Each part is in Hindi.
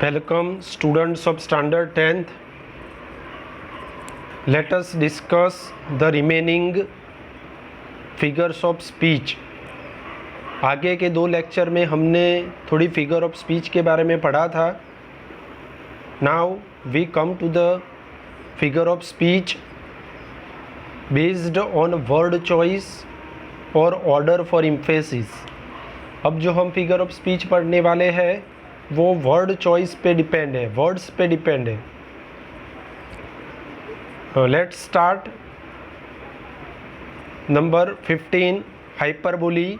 Welcome students of standard 10th. Let us discuss the remaining figures of speech. आगे के दो लेक्चर में हमने थोड़ी फिगर ऑफ स्पीच के बारे में पढ़ा था. Now we come to the figure of speech based on word choice और order for emphasis. अब जो हम फिगर ऑफ स्पीच पढ़ने वाले हैं वो वर्ड चॉइस पे डिपेंड है, वर्ड्स पे डिपेंड है. Let's start. Number 15, hyperbole.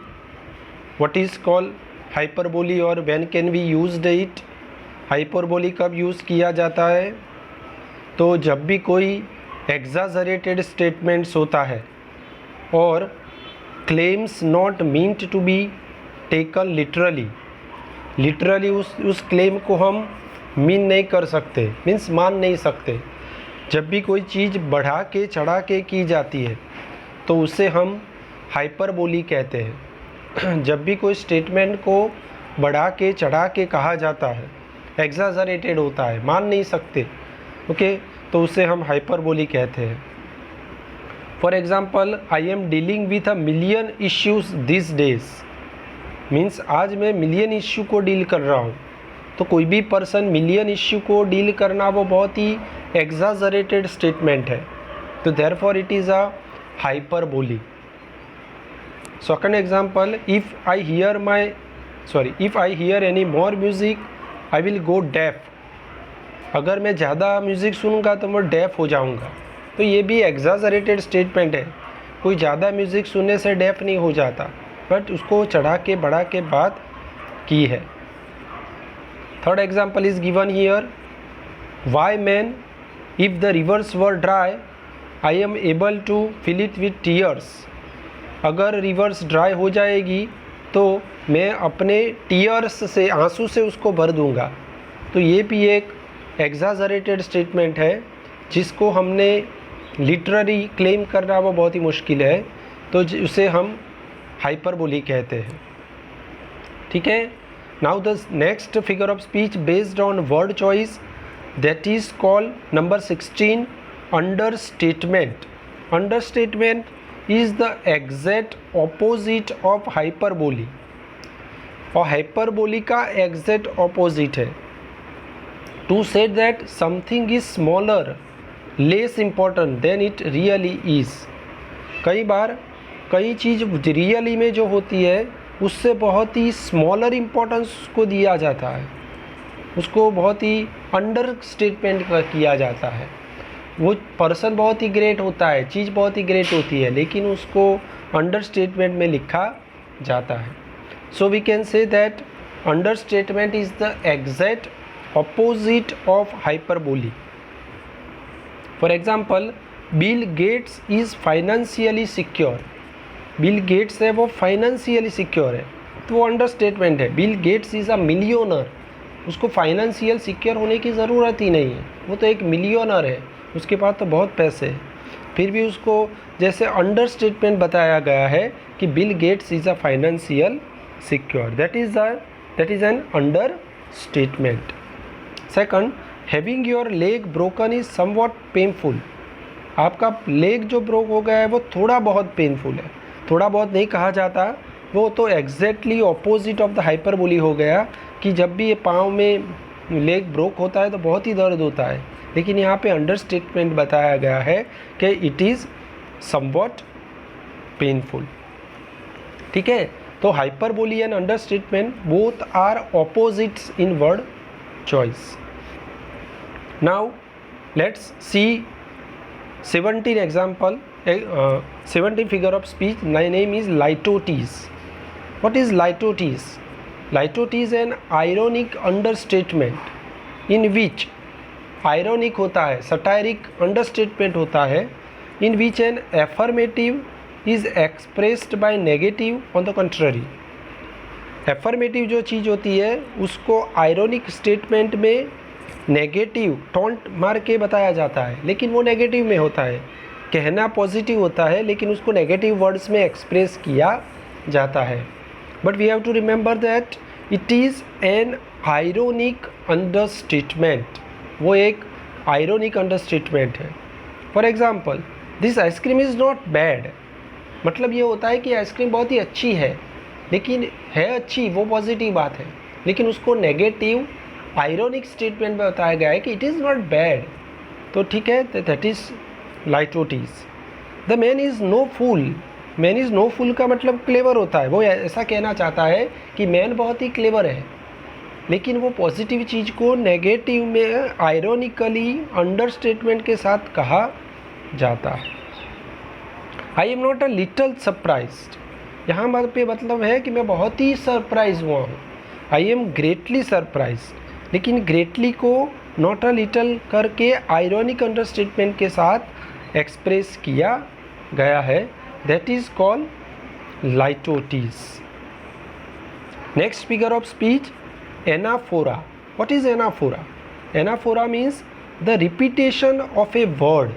What is called hyperbole और when can we used it. Hyperbole कब यूज़ किया जाता है? तो जब भी कोई एग्जाजरेटेड स्टेटमेंट्स होता है और claims not meant to be taken literally उस क्लेम को हम मीन नहीं कर सकते, मीन्स मान नहीं सकते. जब भी कोई चीज़ बढ़ा के चढ़ा के की जाती है तो उसे हम हाइपरबोली कहते हैं. जब भी कोई स्टेटमेंट को बढ़ा के चढ़ा के कहा जाता है, एग्जाजरेटेड होता है, मान नहीं सकते, ओके, तो उसे हम हाइपरबोली कहते हैं. For example, I am dealing with a million issues this days. Means आज मैं मिलियन इश्यू को डील कर रहा हूँ. तो कोई भी पर्सन मिलियन इश्यू को डील करना वो बहुत ही एग्जाजरेटेड स्टेटमेंट है, तो therefore it is a hyperbole. Second example, if I hear any more music I will go deaf. अगर मैं ज़्यादा म्यूज़िक सुनूंगा तो मैं डेफ हो जाऊंगा. तो ये भी एग्जाजरेटेड स्टेटमेंट है. कोई ज़्यादा म्यूज़िक सुनने से डेफ नहीं हो जाता, बट उसको चढ़ा के बढ़ा के बात की है. Third example is given here. Why man if the rivers were dry I am able to fill it with tears. अगर रिवर्स ड्राई हो जाएगी तो मैं अपने टीयर्स से, आंसू से उसको भर दूंगा. तो ये भी एक एग्जाजरेटेड स्टेटमेंट है जिसको हमने लिटररी क्लेम करना वो बहुत ही मुश्किल है, तो उसे हम हाइपरबोली कहते हैं. ठीक है. Now the next figure of speech based on word choice, that is called number 16, understatement. Understatement is the exact opposite of hyperbole, और हाइपरबोली का एग्जैक्ट ऑपोजिट है. To say that something is smaller less important than it really is. कई बार कई चीज़ रियली में जो होती है उससे बहुत ही स्मॉलर इम्पोर्टेंस को दिया जाता है, उसको बहुत ही अंडर स्टेटमेंट किया जाता है. वो पर्सन बहुत ही ग्रेट होता है, चीज़ बहुत ही ग्रेट होती है, लेकिन उसको अंडर स्टेटमेंट में लिखा जाता है. So we can say that understatement is the exact opposite of hyperbole. For example, Bill Gates is financially secure. Bill Gates है वो फाइनेंशियली सिक्योर है, तो वो अंडर स्टेटमेंट है. Bill Gates is a millionaire. उसको फाइनेंशियल सिक्योर होने की ज़रूरत ही नहीं है, वो तो एक मिलियनर है, उसके पास तो बहुत पैसे हैं. फिर भी उसको जैसे अंडर स्टेटमेंट बताया गया है कि bill Gates is a financial secure, that is an under statement. Second, having your leg broken is somewhat painful. आपका लेग जो ब्रोक हो गया है वो थोड़ा बहुत पेनफुल है. थोड़ा बहुत नहीं कहा जाता, वो तो exactly opposite of the hyperbole हो गया कि जब भी ये पाँव में लेग ब्रोक होता है तो बहुत ही दर्द होता है, लेकिन यहाँ पे अंडर स्टेटमेंट बताया गया है कि इट इज़ समवॉट पेनफुल. ठीक है. तो hyperbole and understatement both are opposites in word choice. Now let's see 17 example, 17 figure of speech. My name is litotes. What is litotes? Litotes is an ironic understatement in which ironic होता है, satiric understatement होता है, in which an affirmative is expressed by negative on the contrary. affirmative जो चीज़ होती है उसको ironic statement में नेगेटिव टोंट मार के बताया जाता है, लेकिन वो नेगेटिव में होता है. कहना पॉजिटिव होता है लेकिन उसको नेगेटिव वर्ड्स में एक्सप्रेस किया जाता है. But we have to remember that it is an ironic understatement. वो एक आयरोनिक अंडरस्टेटमेंट है। For example, this ice cream is not bad, मतलब ये होता है कि आइसक्रीम बहुत ही अच्छी है, लेकिन है अच्छी वो पॉजिटिव बात है, लेकिन उसको नेगेटिव आयरोनिक स्टेटमेंट में बताया गया है कि इट इज़ नॉट बैड। तो ठीक है, that is litotes. The man is no fool. Man is no fool का मतलब क्लेवर होता है, वो ऐसा कहना चाहता है कि मैन बहुत ही क्लेवर है, लेकिन वो पॉजिटिव चीज़ को नेगेटिव में आयरोनिकली अंडरस्टेटमेंट के साथ कहा जाता है। I am not a little surprised, यहाँ बात पे मतलब है कि मैं बहुत ही सरप्राइज हुआ हूँ। आई एम ग्रेटली सरप्राइज, लेकिन ग्रेटली को नॉट अ लिटल करके आयरोनिक अंडरस्टेटमेंट के साथ एक्सप्रेस किया गया है। That is called litotes. Next figure of speech, anaphora. What is anaphora? Anaphora means the repetition of a word.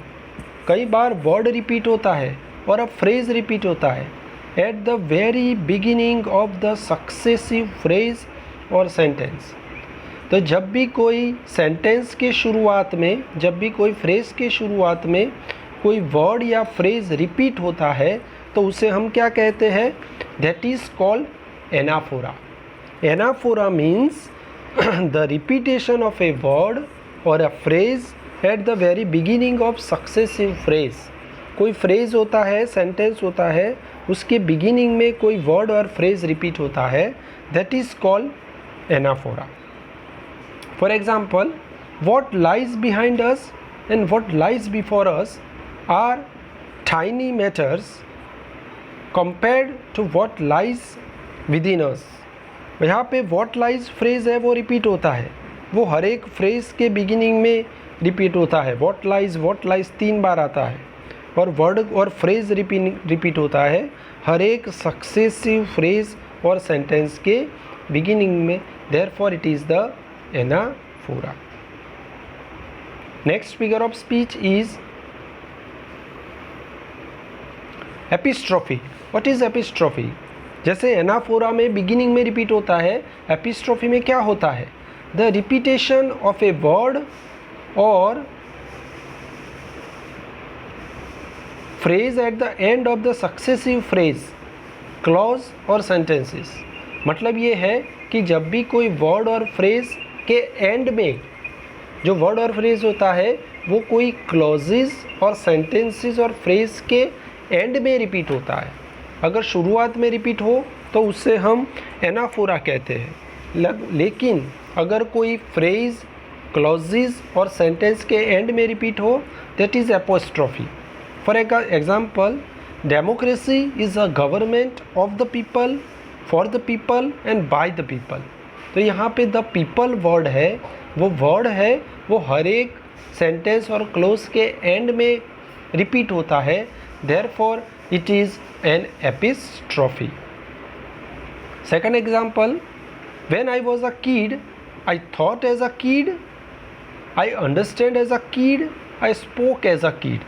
कई बार वर्ड रिपीट होता है और अ फ्रेज रिपीट होता है eight the very beginning of the successive phrase और सेंटेंस। तो जब भी कोई सेंटेंस के शुरुआत में, जब भी कोई फ्रेज के शुरुआत में कोई वर्ड या फ्रेज रिपीट होता है तो उसे हम क्या कहते हैं? That is called anaphora. Anaphora means the repetition of a word और a phrase at the very beginning of successive phrase. कोई फ्रेज होता है, सेंटेंस होता है, उसके बिगिनिंग में कोई वर्ड और फ्रेज रिपीट होता है, that is called anaphora. For example, what lies behind us and what lies before us are tiny matters compared to what lies within us। यहाँ पे what lies फ्रेज है वो रिपीट होता है, वो हर एक फ्रेज के बिगिनिंग में रिपीट होता है। what lies 3 बार आता है और वर्ड और फ्रेज रिपीट होता है हर एक सक्सेसिव फ्रेज और सेंटेंस के बिगिनिंग में। Therefore it is the anaphora. Next figure of speech is epistrophe. What is epistrophe? जैसे एनाफोरा में बिगिनिंग में रिपीट होता है, एपिस्ट्रोफी में क्या होता है? The repetition of a word और phrase at the end of the successive phrase, clause और सेंटेंसेस। मतलब ये है कि जब भी कोई वर्ड और फ्रेज के एंड में जो वर्ड और फ्रेज होता है वो कोई क्लॉजेस और सेंटेंसेस और फ्रेज के एंड में रिपीट होता है। अगर शुरुआत में रिपीट हो तो उससे हम एनाफोरा कहते हैं, लेकिन अगर कोई फ्रेज क्लॉजेस और सेंटेंस के एंड में रिपीट हो that is apostrophe. For example, democracy is a government of the people, for the people and by the people. तो यहाँ पे द पीपल वर्ड है, वो हर एक सेंटेंस और क्लोज के एंड में रिपीट होता है। Therefore it is an apostrophe. Second example, when I was a kid I thought as a kid, I understand as a kid, I spoke as a कीड।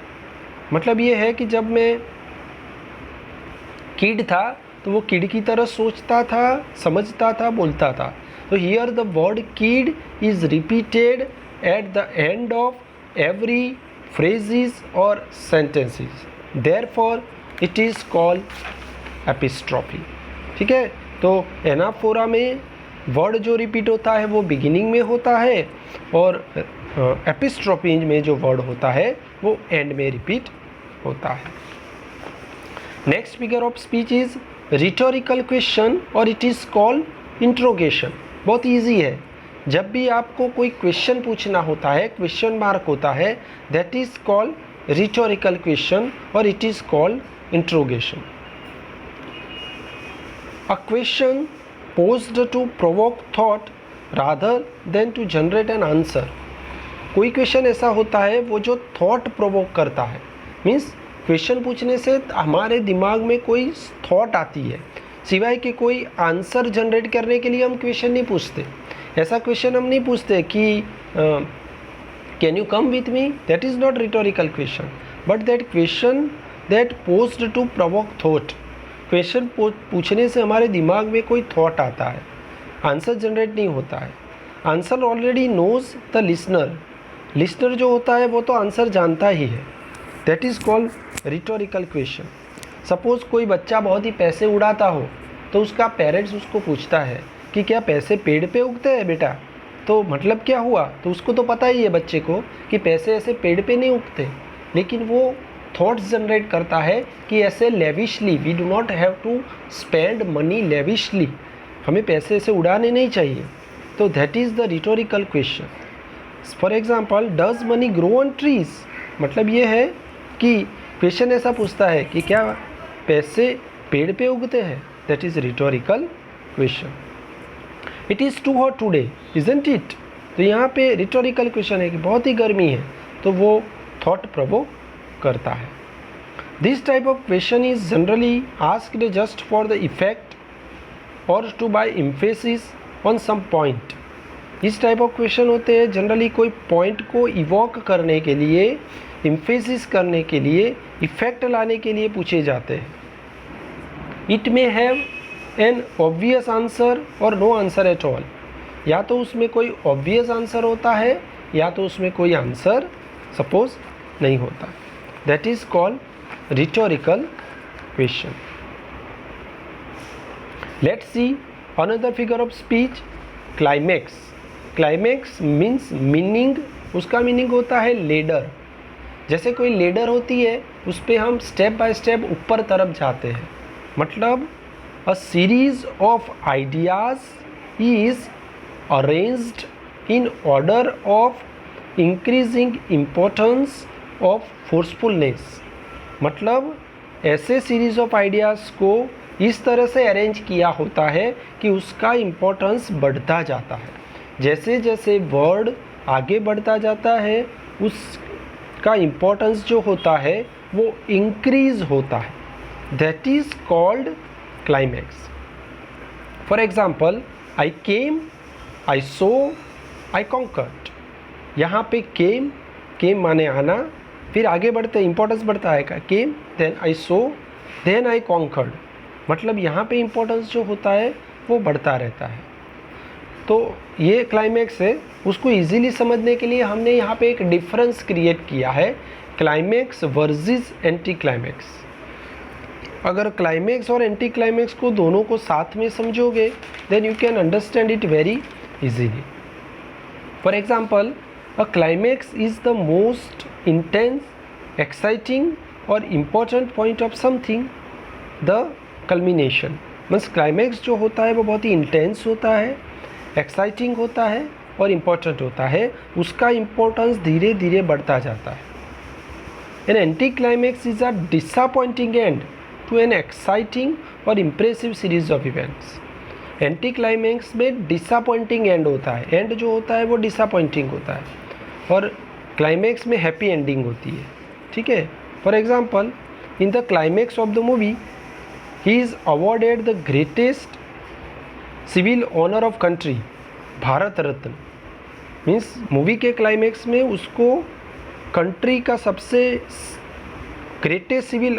मतलब ये है कि जब मैं किड था तो वो किड की तरह सोचता था, समझता था, बोलता था। तो here the word kid is repeated at the end of every phrases और sentences, therefore it is called epistrophe. ठीक है, तो एनाफोरा में वर्ड जो रिपीट होता है वो बिगिनिंग में होता है और एपिस्ट्रोफी में जो वर्ड होता है वो एंड में रिपीट होता है। Next figure of speech is rhetorical question और इट इज़ कॉल्ड इंट्रोगेशन। बहुत इजी है, जब भी आपको कोई क्वेश्चन पूछना होता है, क्वेश्चन मार्क होता है, that is called rhetorical question और it is called interrogation. A question posed to provoke thought rather than to generate an answer. कोई क्वेश्चन ऐसा होता है वो जो थॉट प्रोवोक करता है, मीन्स क्वेश्चन पूछने से हमारे दिमाग में कोई थॉट आती है, सिवाय कि कोई आंसर जनरेट करने के लिए हम क्वेश्चन नहीं पूछते। ऐसा क्वेश्चन हम नहीं पूछते कि can you come with me, that is not rhetorical question, but that question that posed to provoke thought. Question पूछने से हमारे दिमाग में कोई थॉट आता है, आंसर जनरेट नहीं होता है। Answer already knows the listener, listener जो होता है वो तो आंसर जानता ही है। That is called rhetorical question. Suppose कोई बच्चा बहुत ही पैसे उड़ाता हो तो उसका पेरेंट्स उसको पूछता है कि क्या पैसे पेड़ पे उगते हैं बेटा, तो मतलब क्या हुआ, तो उसको तो पता ही है बच्चे को कि पैसे ऐसे पेड़ पे नहीं उगते, लेकिन वो थॉट्स जनरेट करता है कि ऐसे lavishly, we do not have to spend money lavishly, हमें पैसे ऐसे उड़ाने नहीं चाहिए। तो that is the rhetorical question. For example, does money grow on trees, मतलब ये है कि क्वेश्चन ऐसा पूछता है कि क्या पैसे पेड़ पे उगते हैं। That is rhetorical question. It is too hot today isn't it, तो यहाँ पे रिटोरिकल क्वेश्चन है कि बहुत ही गर्मी है, तो वो थॉट प्रोवोक करता है। This type of question is generally asked just for the effect और to by emphasis on some point. इस टाइप ऑफ क्वेश्चन होते हैं जनरली कोई पॉइंट को इवोक करने के लिए, एम्फेसिस करने के लिए, इफेक्ट लाने के लिए पूछे जाते हैं। It may have an obvious answer और नो आंसर एट ऑल, या तो उसमें कोई ऑब्वियस आंसर होता है या तो उसमें कोई आंसर सपोज नहीं होता। That is called rhetorical question. Let's see another figure of speech, climax. Climax means meaning, उसका मीनिंग होता है लेडर। जैसे कोई लेडर होती है उस पर हम स्टेप बाय स्टेप ऊपर तरफ जाते हैं, मतलब a series of ideas is arranged in order of increasing importance of forcefulness, मतलब ऐसे सीरीज ऑफ आइडियाज़ को इस तरह से अरेंज किया होता है कि उसका इम्पोर्टेंस बढ़ता जाता है। जैसे जैसे वर्ड आगे बढ़ता जाता है उसका इम्पोर्टेंस जो होता है वो इंक्रीज होता है। That is called climax. For example, I came, I saw, I conquered. यहाँ पे came माने आना, फिर आगे बढ़ते इम्पोर्टेंस बढ़ता है का came, then I saw, then I conquered, मतलब यहाँ पे इम्पोर्टेंस जो होता है वो बढ़ता रहता है। तो ये क्लाइमैक्स है, उसको इजीली समझने के लिए हमने यहाँ पे एक डिफरेंस क्रिएट किया है, क्लाइमैक्स वर्सेस एंटी क्लाइमैक्स। अगर क्लाइमैक्स और एंटी क्लाइमैक्स को दोनों को साथ में समझोगे then you can understand it very easily. For example, a climax is the most intense, exciting और important point of something. The culmination means climax जो होता है वो बहुत ही इंटेंस होता है, एक्साइटिंग होता है और इम्पोर्टेंट होता है, उसका इम्पोर्टेंस धीरे धीरे बढ़ता जाता है। An anti climax is a disappointing and to an exciting और impressive series of events। Anti climax में डिसअपॉइंटिंग एंड होता है, एंड जो होता है वो डिसअपॉइंटिंग होता है, और क्लाइमैक्स में हैप्पी एंडिंग होती है। ठीक है, for example, in the climax of the movie he is awarded the greatest civil honour of country, Bharat Ratna. Means movie के क्लाइमैक्स में उसको कंट्री का सबसे ग्रेटेस्ट सिविल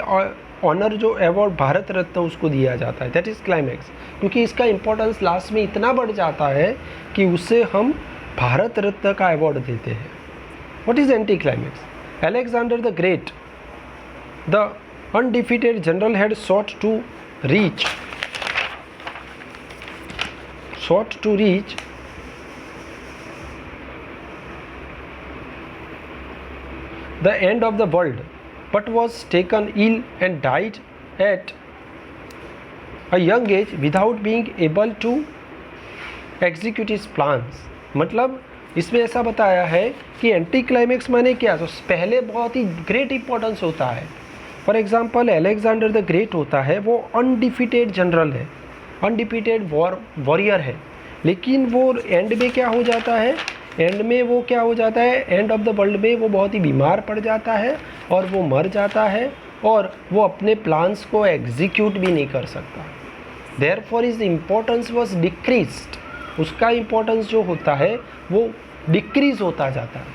ऑनर जो अवार्ड भारत रत्न उसको दिया जाता है। दैट इज़ क्लाइमैक्स, क्योंकि इसका इम्पोर्टेंस लास्ट में इतना बढ़ जाता है कि उससे हम भारत रत्न का अवार्ड देते हैं। What is anti climax? Alexander the great, the undefeated general had sought to reach the end of the world, but was taken ill and died at a young age without being able to execute his plans। मतलब इसमें ऐसा बताया है कि एंटी क्लाइमैक्स माने क्या, तो पहले बहुत ही ग्रेट इंपॉर्टेंस होता है। For example, Alexander the great होता है, वो अनडिफीटेड जनरल है, अनडिफीटेड वॉरियर है, लेकिन वो एंड में क्या हो जाता है, एंड में वो क्या हो जाता है, एंड ऑफ द वर्ल्ड में वो बहुत ही बीमार पड़ जाता है और वो मर जाता है और वो अपने प्लान्स को एग्जीक्यूट भी नहीं कर सकता। Therefore his importance was decreased, उसका इम्पोर्टेंस जो होता है वो डिक्रीज होता जाता है।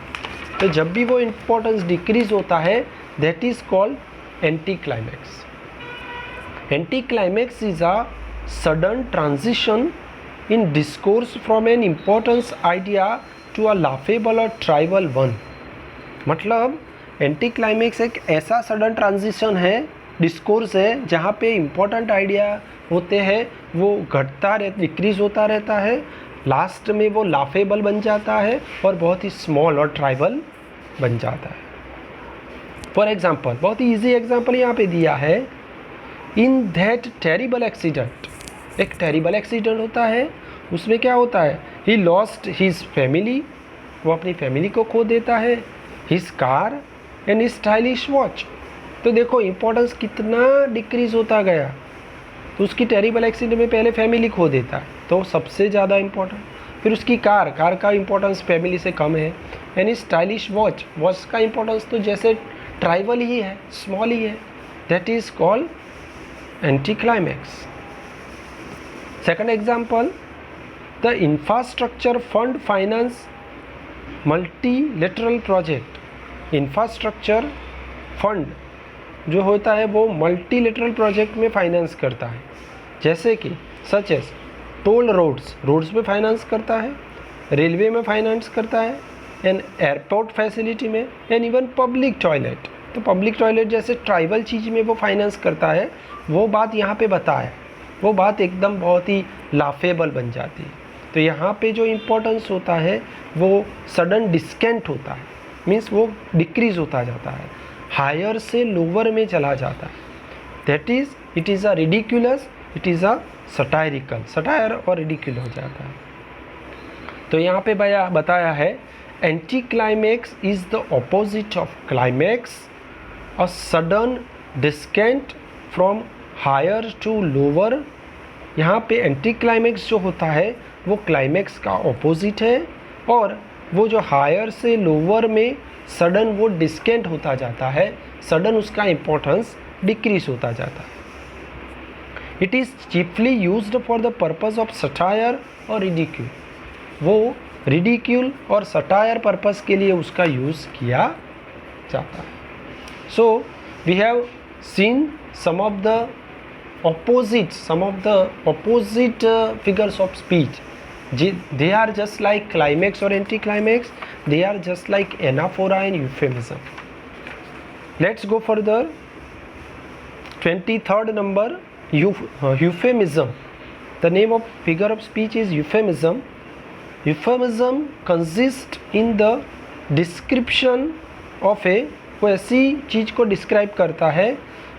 तो जब भी वो इम्पोर्टेंस डिक्रीज होता है that is called anti climax. Anti climax is a sudden transition in discourse from an importance idea to a laughable और ट्राइबल वन। मतलब एंटी क्लाइमेक्स एक ऐसा सडन ट्रांजिशन है, डिस्कोर्स है, जहाँ पे इम्पोर्टेंट आइडिया होते हैं वो घटता डिक्रीज होता रहता है, लास्ट में वो लाफेबल बन जाता है और बहुत ही स्मॉल और ट्राइबल बन जाता है। फॉर एग्जाम्पल, बहुत ही ईजी एग्जाम्पल यहाँ पे दिया है, इन दैट टेरिबल एक्सीडेंट, एक टेरिबल एक्सीडेंट होता है, उसमें क्या होता है, ही लॉस्ट हिज फैमिली, वो अपनी फैमिली को खो देता है, his car and his stylish watch. तो देखो इम्पोर्टेंस कितना डिक्रीज होता गया। तो उसकी टेरिबल एक्सीडेंट में पहले फैमिली खो देता है, तो सबसे ज़्यादा इम्पोर्टेंट, फिर उसकी कार का इम्पोर्टेंस फैमिली से कम है, यानी स्टाइलिश वॉच का इम्पोर्टेंस तो जैसे ट्राइबल ही है, स्मॉल ही है, that is called anti climax. Second example, the infrastructure fund finance multilateral project. Infrastructure fund जो होता है वो मल्टीलेटरल प्रोजेक्ट में फाइनेंस करता है, जैसे कि सच एज टोल रोड्स में फाइनेंस करता है, रेलवे में फाइनेंस करता है, एंड एयरपोर्ट फैसिलिटी में, एंड इवन पब्लिक टॉयलेट। तो पब्लिक टॉयलेट जैसे ट्राइबल चीज़ में वो फाइनेंस करता है, वो बात यहाँ पे बताया, वो बात एकदम बहुत ही लाफेबल बन जाती है। तो यहाँ पे जो इम्पोर्टेंस होता है वो सडन डिस्केंट होता है, मीन्स वो डिक्रीज होता जाता है, हायर से लोअर में चला जाता है। That is it is a ridiculous, it is a satirical, satire और रिडिक्यूल हो जाता है। तो यहाँ पे बताया है anti climax is the opposite of climax, a sudden descent from higher to lower. यहाँ पे एंटी क्लाइमैक्स जो होता है वो क्लाइमैक्स का ऑपोजिट है, और वो जो हायर से लोअर में सडन वो डिस्केंट होता जाता है, सडन उसका इम्पोर्टेंस डिक्रीज होता जाता है। It is chiefly used for the purpose of satire और रिडिक्यूल। वो रिडिक्यूल और सटायर पर्पज़ के लिए उसका यूज़ किया जाता है। So we have seen some of the opposite figures of speech. They are just like climax or anticlimax. They are just like anaphora and euphemism. Let's go further. 23rd number, euphemism. The name of figure of speech is euphemism. Euphemism consists in the description of a, कोई ऐसी चीज़ को डिस्क्राइब करता है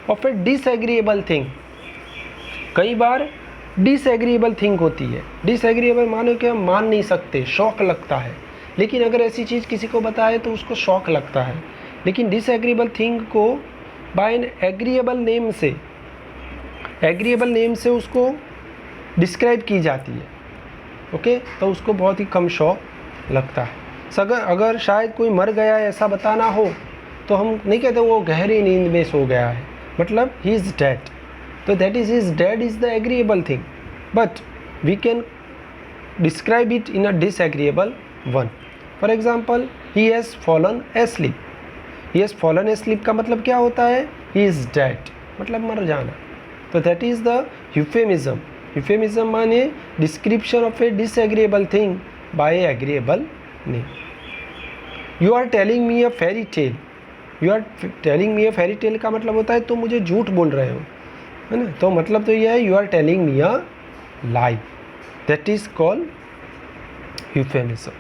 ऑफ ए डिसएग्रीएबल थिंग। कई बार डिसएग्रीएबल थिंग होती है, डिसएग्रीएबल मानो कि हम मान नहीं सकते, शौक लगता है, लेकिन अगर ऐसी चीज़ किसी को बताए तो उसको शौक लगता है। लेकिन डिसएग्रीएबल थिंग को बाय एन एग्रीएबल नेम से उसको डिस्क्राइब की जाती है, ओके, तो उसको बहुत ही कम शौक लगता है। अगर शायद कोई मर गया है ऐसा बताना हो तो हम नहीं कहते वो गहरी नींद में सो गया है, मतलब ही इज़ डेड, तो that is his dead is the agreeable thing, but we can describe it in a disagreeable one. For example, he has fallen asleep. He has fallen asleep का मतलब क्या होता है, ही इज़ डेड, मतलब मर जाना, तो that is the euphemism. Euphemism माने description of a disagreeable thing by agreeable name. You are telling me a fairy tale. You are telling me a fairy tale का मतलब होता है तुम मुझे झूठ बोल रहे हो, है ना, तो मतलब तो यह है you are telling me a lie, that is called euphemism.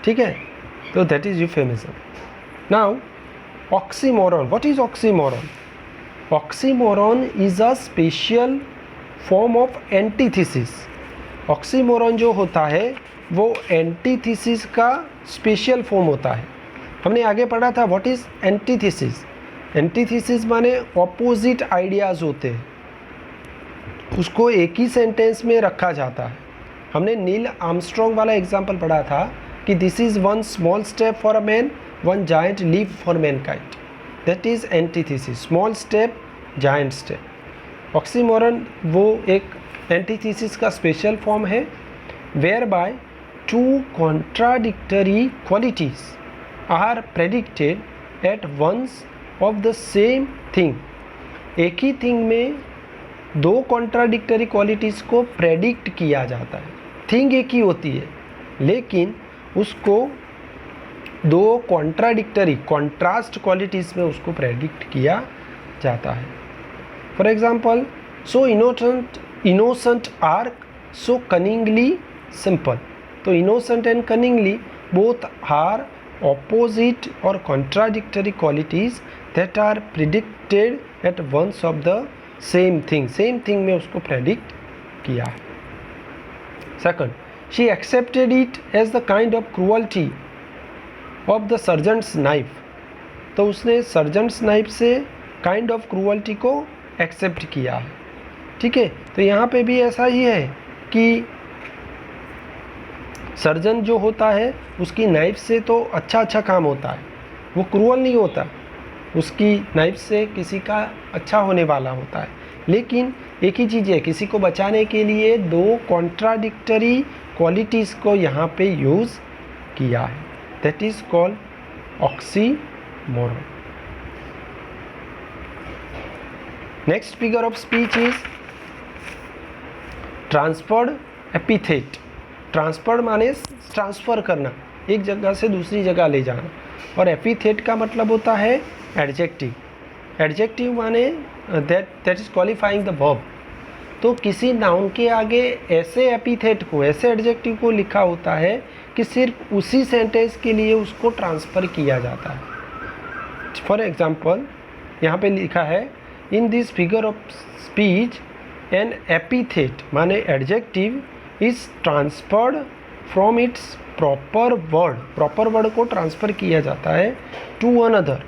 ठीक है, तो that is euphemism. Now oxymoron, what is oxymoron? Oxymoron is a special form of antithesis. Oxymoron जो होता है वो एंटीथीसिस का स्पेशल फॉर्म होता है। हमने आगे पढ़ा था व्हाट इज़ एंटीथीसिस। एंटीथीसिस माने ऑपोजिट आइडियाज़ होते हैं, उसको एक ही सेंटेंस में रखा जाता है। हमने नील आर्मस्ट्रॉन्ग वाला एग्जाम्पल पढ़ा था कि this is one small step for a man, one giant leap for mankind, that is antithesis, small step giant step. Oxymoron वो एक एंटीथीसिस का स्पेशल फॉर्म है, whereby two contradictory qualities are predicated at once of the same thing. एक ही थिंग में दो कॉन्ट्राडिक्टरी क्वालिटीज़ को प्रेडिक्ट किया जाता है। थिंग एक ही होती है लेकिन उसको दो कॉन्ट्राडिक्टरी कॉन्ट्रास्ट क्वालिटीज़ में उसको प्रेडिक्ट किया जाता है। For example, so innocent are so cunningly simple. तो innocent and cunningly both are opposite और contradictory qualities that are predicted at once of the same thing में उसको प्रेडिक्ट किया है। Second, she accepted it as the kind of cruelty of the surgeon's knife. तो उसने सर्जेंट्स नाइफ से काइंड ऑफ क्रूअल्टी को एक्सेप्ट किया है। ठीक है, तो यहाँ पे भी ऐसा ही है कि सर्जन जो होता है उसकी नाइफ से तो अच्छा काम होता है, वो क्रूअल नहीं होता, उसकी नाइफ से किसी का अच्छा होने वाला होता है। लेकिन एक ही चीज़ है, किसी को बचाने के लिए दो कॉन्ट्राडिक्टरी क्वालिटीज़ को यहाँ पे यूज़ किया है। That is called oxymoron. Next figure of speech is transferred epithet. Transferred माने ट्रांसफ़र करना, एक जगह से दूसरी जगह ले जाना, और एपिथेट का मतलब होता है एडजेक्टिव। एडजेक्टिव माने that is qualifying the verb. तो किसी नाउन के आगे ऐसे एपिथेट को, ऐसे एडजेक्टिव को लिखा होता है कि सिर्फ उसी सेंटेंस के लिए उसको ट्रांसफ़र किया जाता है। फॉर एग्जाम्पल, यहाँ पे लिखा है in this figure of speech an epithet माने adjective is transferred from its proper word. Proper word को ट्रांसफ़र किया जाता है to another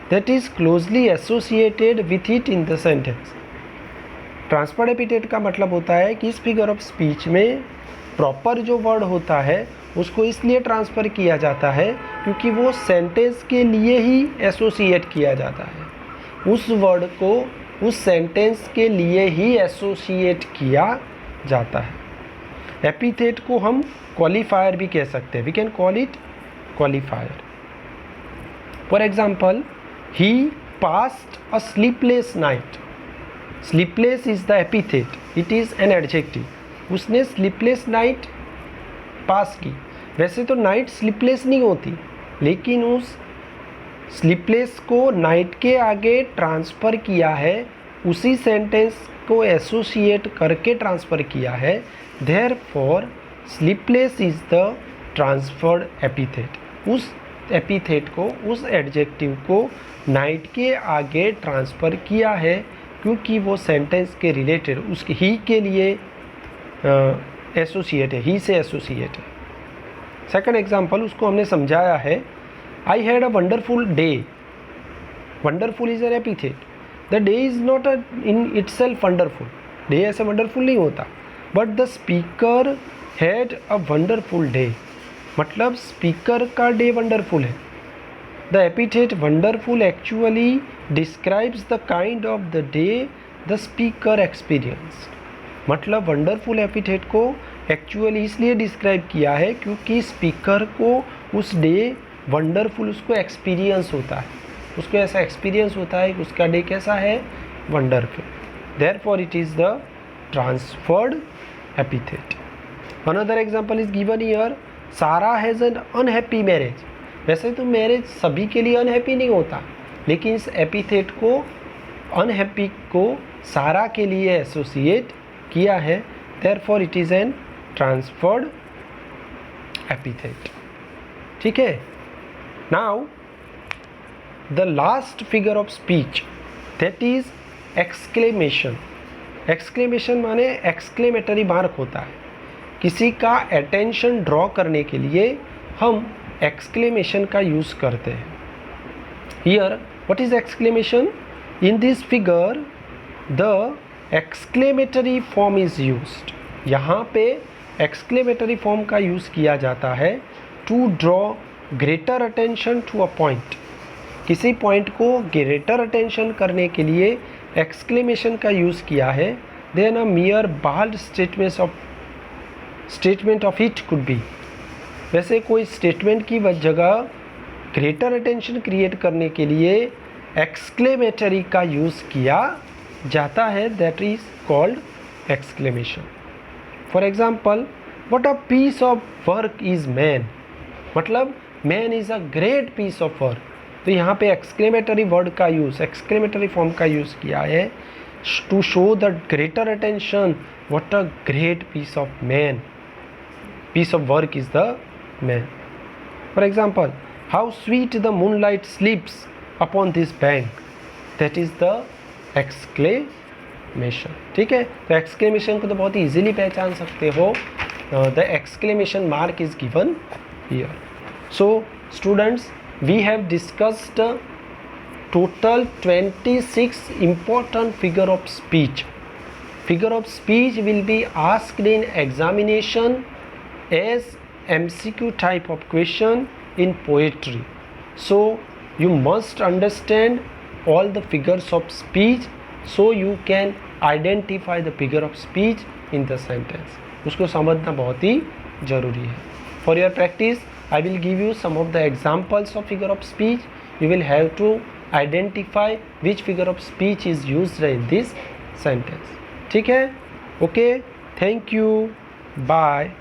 that is closely associated with it in the sentence. Transferred epithet का मतलब होता है कि इस फिगर ऑफ स्पीच में प्रॉपर जो वर्ड होता है उसको इसलिए ट्रांसफ़र किया जाता है क्योंकि वो सेंटेंस के लिए ही एसोसिएट किया जाता है, उस वर्ड को उस सेंटेंस के लिए ही एसोसिएट किया जाता है। एपिथेट को हम क्वालिफायर भी कह सकते हैं, we can call it qualifier. For example, he passed a sleepless night. Sleepless is the epithet, it is an adjective. उसने स्लीपलेस नाइट पास की। वैसे तो नाइट स्लीपलेस नहीं होती, लेकिन उस स्लीपलेस को नाइट के आगे ट्रांसफ़र किया है, उसी सेंटेंस को एसोसिएट करके ट्रांसफ़र किया है। Therefore sleepless is the transferred epithet. उस एपिथेट को, उस एडजेक्टिव को नाइट के आगे ट्रांसफ़र किया है क्योंकि वो सेंटेंस के रिलेटेड उसके ही के लिए एसोसिएट है, ही से एसोसिएट है। सेकंड एग्जांपल, उसको हमने समझाया है, I had a wonderful day. Wonderful is an epithet. The day is not in itself wonderful, day ऐसे वंडरफुल नहीं होता, but the speaker had a wonderful day, मतलब स्पीकर का डे वंडरफुल है। The epithet wonderful actually describes the kind of the day the speaker experience. मतलब वंडरफुल एपिथेट को एक्चुअली इसलिए डिस्क्राइब किया है क्योंकि स्पीकर को उस डे वंडरफुल उसको एक्सपीरियंस होता है, उसको ऐसा एक्सपीरियंस होता है कि उसका डे कैसा है, wonderful. Therefore it is the transferred epithet. Another example is given here, सारा हैज़ एन अनहैप्पी मैरिज। वैसे तो मैरिज सभी के लिए अनहैप्पी नहीं होता, लेकिन इस एपिथेट को, अनहैप्पी को सारा के लिए एसोसिएट किया है। Therefore it is N transferred epithet. ठीक है। Now the last figure of speech that is exclamation. Exclamation माने एक्सक्लेमेटरी मार्क होता है। किसी का अटेंशन ड्रॉ करने के लिए हम एक्सक्लेमेशन का यूज़ करते हैं। Here what is exclamation? In this figure the exclamatory form is used. यहाँ पे एक्सक्लेमेटरी फॉर्म का यूज़ किया जाता है to draw greater attention to a point. किसी पॉइंट को ग्रेटर अटेंशन करने के लिए एक्सक्लेमेशन का यूज़ किया है। Then a mere bald statement of it could be. वैसे कोई स्टेटमेंट की जगह ग्रेटर अटेंशन क्रिएट करने के लिए एक्सक्लेमेटरी का यूज़ किया जाता है, that is called exclamation. For example, what a piece of work is man, मतलब man is a great piece of work. तो यहाँ पे एक्सक्लेमेटरी वर्ड का यूज़, एक्सक्लेमेटरी फॉर्म का यूज़ किया है to show the greater attention. What a great piece of man, piece of work is the man. For example, how sweet the moonlight sleeps upon this bank, that is the exclamation. ठीक है, तो एक्सक्लेमेशन को तो बहुत ही इजीली पहचान सकते हो. The exclamation mark is given here. So students, we have discussed total 26 important figure of speech. Figure of speech will be asked in examination as MCQ type of question in poetry. So you must understand all the figures of speech so you can identify the figure of speech in the sentence. उसको समझना बहुत ही ज़रूरी है. For your practice, I will give you some of the examples of figure of speech. You will have to identify which figure of speech is used in this sentence. ठीक है? Okay, thank you, bye.